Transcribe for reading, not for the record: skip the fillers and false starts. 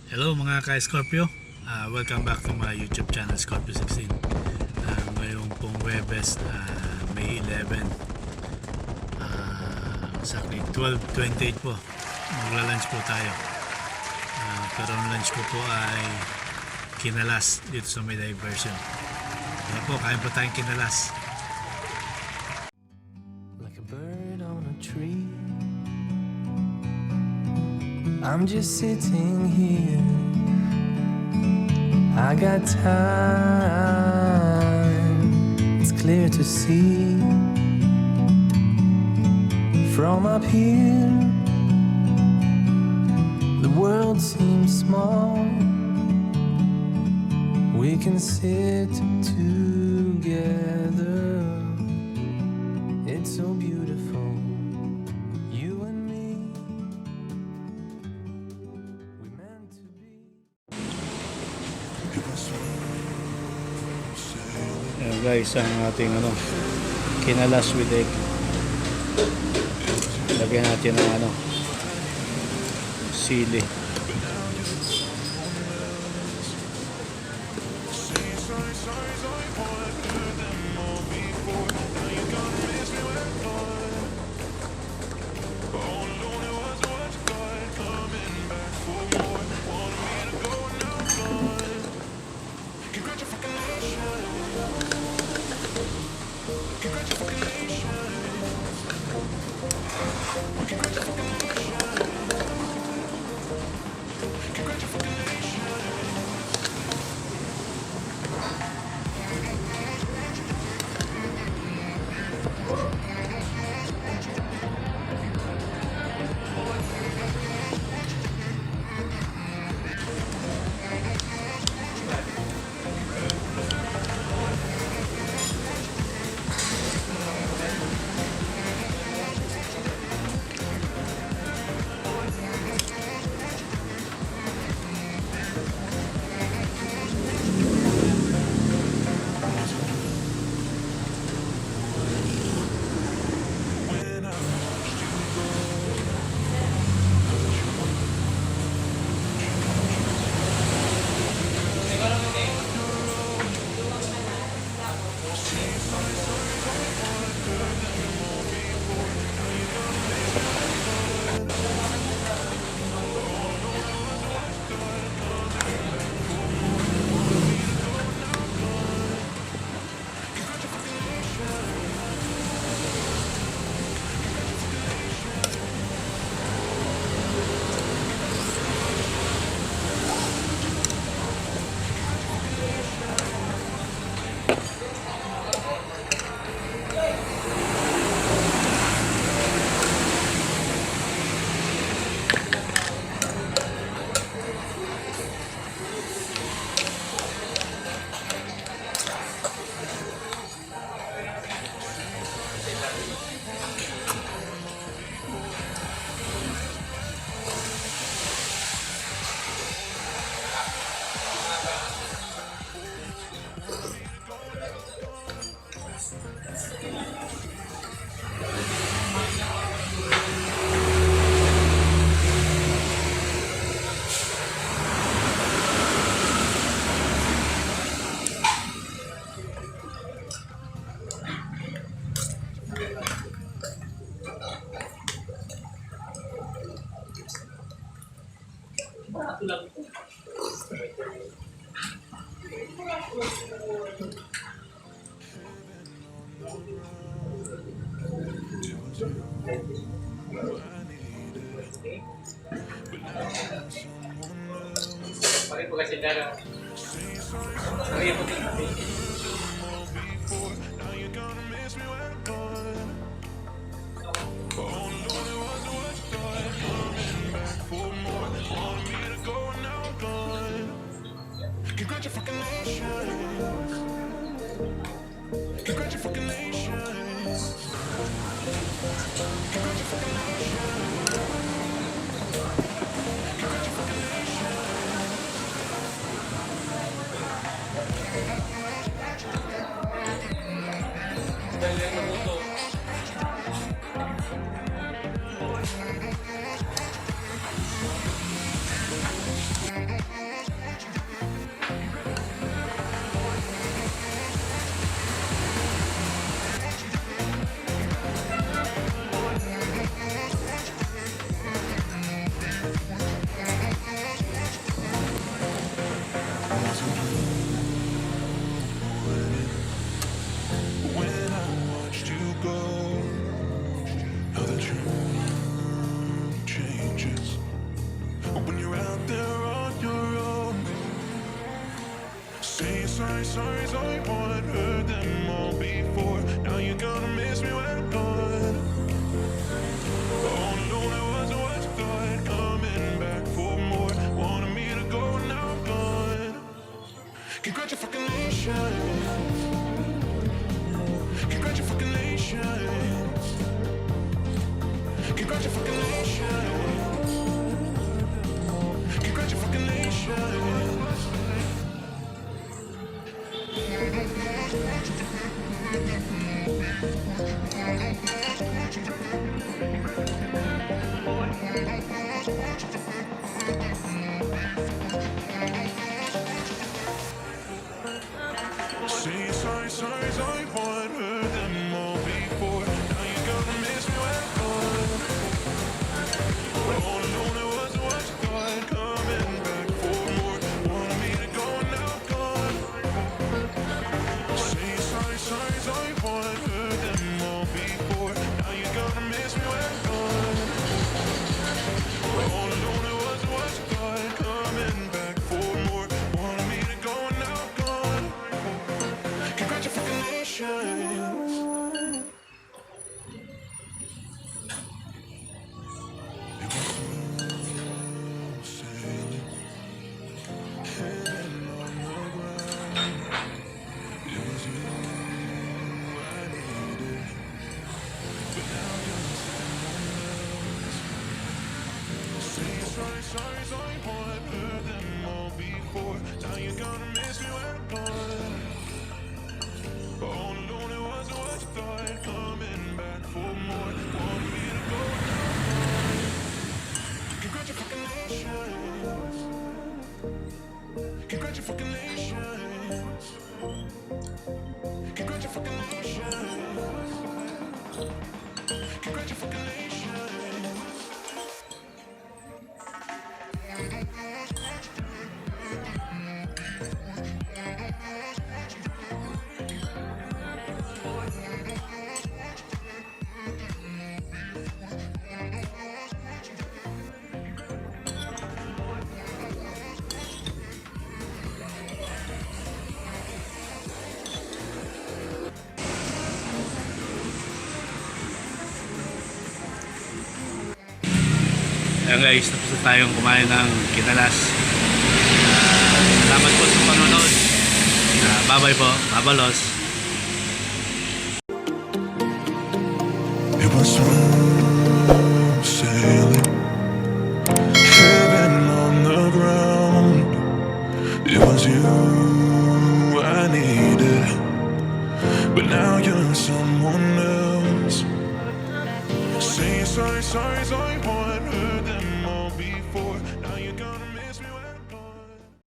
Hello mga ka-Scorpio, welcome back to my YouTube channel Scorpio 16. Ngayong pong Webes, May 11, exactly 12:28 po, magla-lunch po tayo. Pero ang lunch ko po ay kinalas dito sa may diversion. Kaya po, kain po tayong kinalas. Like a bird on a tree, I'm just sitting here. I got time, it's clear to see. From up here, the world seems small. We can sit together, it's so beautiful. You and me, we meant to be. Ayan guys, ang ating kinalas with egg. Lagyan natin ng sili. When I watched you go, how the truth changes when you're out there on your own. Say sorry, sorry, sorry, what heard them all before. Now you're gonna miss me when I'm gone. All alone I was what you thought, coming back for more. Wanted me to go, now I'm gone. Congratulations. Congratulations. Congratulations. Congratulations. Say sorry, sorry, sorry, what heard them all before. Now you're gonna miss me when I'm gone. All alone it was what you thought, coming back for more. Wanted me to go, now I'm gone. Say sorry, sorry, sorry, what heard them all before. Now you're gonna miss me when I'm gone. All alone it was what you thought, coming back for more. Wanted me to go, now I'm gone. Congratulations. Sailing, heaven on the ground. It was you I needed, but now you're someone else. Say sorry, sorry, sorry, boy, I've heard them all before. Now you're gonna miss me when I'm gone. All alone it was what you thought, coming back for more. Want me to go now? Congratulations. Congratulations. Congratulations. Congratulations. Ayan guys, tapos na tayong kumain ng kinalas. Salamat po sa panonood. Bye-bye po. Babalos. It was smooth sailing, heaven on the ground. It was you I needed, but now you're someone else. Say sorry, sorry, sorry, boy.